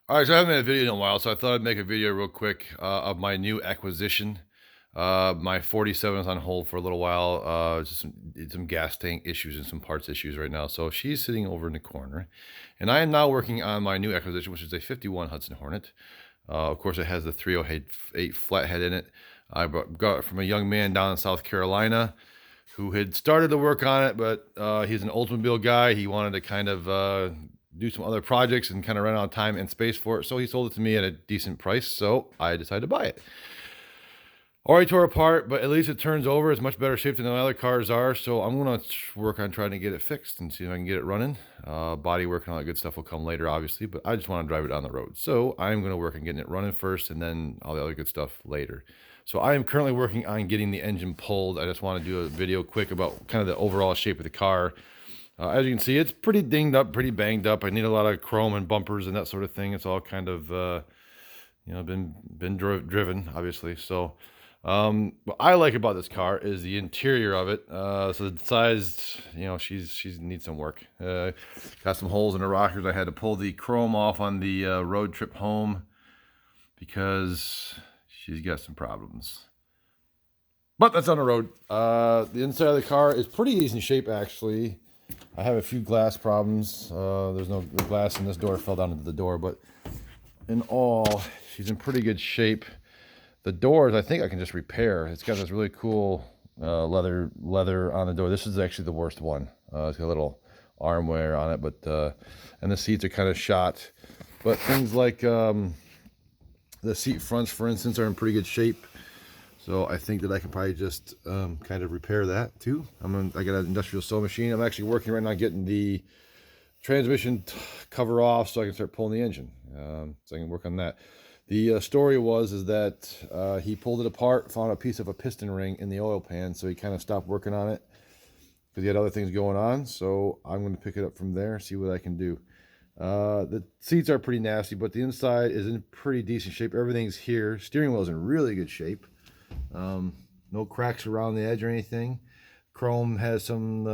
All right, so I haven't made a video in a while, so I thought I'd make a video real quick of my new acquisition. My 47 is on hold for a little while. Just some gas tank issues and some parts issues right now. So she's sitting over in the corner, and I am now working on my new acquisition, which is a 51 Hudson Hornet. Of course, it has the 308 flathead in it. Got it from a young man down in South Carolina who had started to work on it, but he's an Oldsmobile guy. He wanted to kind of do some other projects and kind of run out of time and space for it. So he sold it to me at a decent price. So I decided to buy it. Already tore apart, but at least it turns over. It's much better shape than the other cars are. So I'm going to work on trying to get it fixed and see if I can get it running. Body work and all that good stuff will come later, obviously, but I just want to drive it down the road. So I'm going to work on getting it running first and then all the other good stuff later. So I am currently working on getting the engine pulled. I just want to do a video quick about kind of the overall shape of the car. As you can see, it's pretty dinged up, pretty banged up. I need a lot of chrome and bumpers and that sort of thing. It's all kind of, been driven, obviously. So what I like about this car is the interior of it. So the size, she's needs some work. Got some holes in the rockers. I had to pull the chrome off on the road trip home because she's got some problems. But that's on the road. The inside of the car is pretty decent shape, actually. I have a few glass problems. There's no glass in this door. It fell down into the door, but in all, she's in pretty good shape. The doors, I think I can just repair. It's got this really cool leather on the door. This is actually the worst one. It's got a little arm wear on it, but and the seats are kind of shot. But things like the seat fronts, for instance, are in pretty good shape. So I think that I can probably just kind of repair that too. I got an industrial sewing machine. I'm actually working right now getting the transmission cover off so I can start pulling the engine. So I can work on that. The story is that he pulled it apart, found a piece of a piston ring in the oil pan, so he kind of stopped working on it because he had other things going on. So I'm going to pick it up from there, see what I can do. The seats are pretty nasty, but the inside is in pretty decent shape. Everything's here. Steering wheel's in really good shape. No cracks around the edge or anything. Chrome has some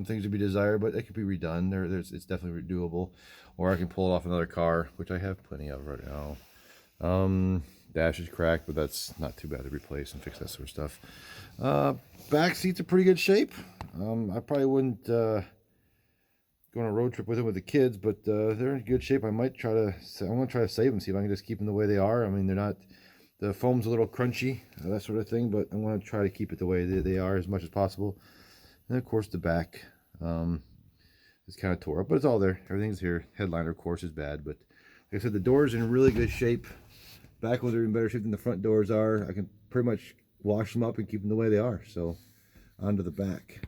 things to be desired, but it could be redone. It's definitely doable. Or I can pull it off another car, which I have plenty of right now. Dash is cracked, but that's not too bad to replace and fix that sort of stuff. Back seats are pretty good shape. I probably wouldn't go on a road trip with them with the kids, but they're in good shape. I'm going to try to save them, see if I can just keep them the way they are. I mean, they're not. The foam's a little crunchy, that sort of thing, but I'm going to try to keep it the way they are as much as possible. And of course, the back is kind of tore up, but it's all there. Everything's here. Headliner, of course, is bad, but like I said, the doors are in really good shape. Back ones are in better shape than the front doors are. I can pretty much wash them up and keep them the way they are. So, onto the back.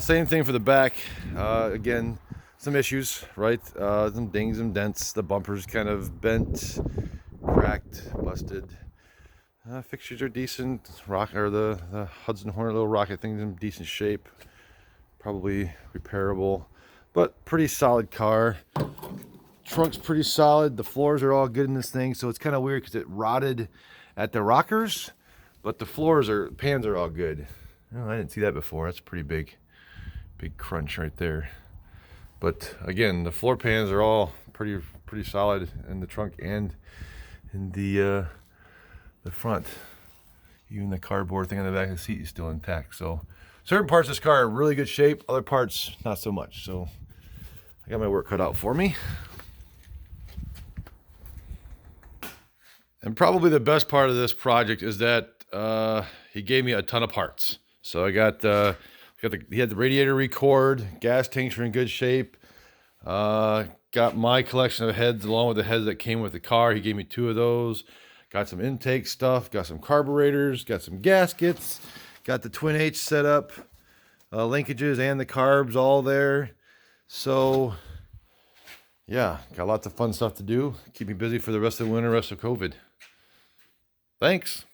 Same thing for the back. Again, some issues, right? Some dings and dents. The bumper's kind of bent, cracked, busted. Fixtures are decent. The Hudson Hornet little rocket thing's in decent shape. Probably repairable, but pretty solid car. Trunk's pretty solid. The floors are all good in this thing, so it's kind of weird because it rotted at the rockers, but the pans are all good. Oh, I didn't see that before. That's a pretty big crunch right there. But again, the floor pans are all pretty solid in the trunk and in the front. Even the cardboard thing on the back of the seat is still intact. So certain parts of this car are in really good shape. Other parts, not so much. So I got my work cut out for me. And probably the best part of this project is that he gave me a ton of parts. So I got he had the radiator record, gas tanks are in good shape. Got my collection of heads along with the heads that came with the car. He gave me 2 of those. Got some intake stuff, got some carburetors, got some gaskets, got the twin H set up, linkages and the carbs all there. So yeah, got lots of fun stuff to do. Keep me busy for the rest of the winter, rest of COVID. Thanks.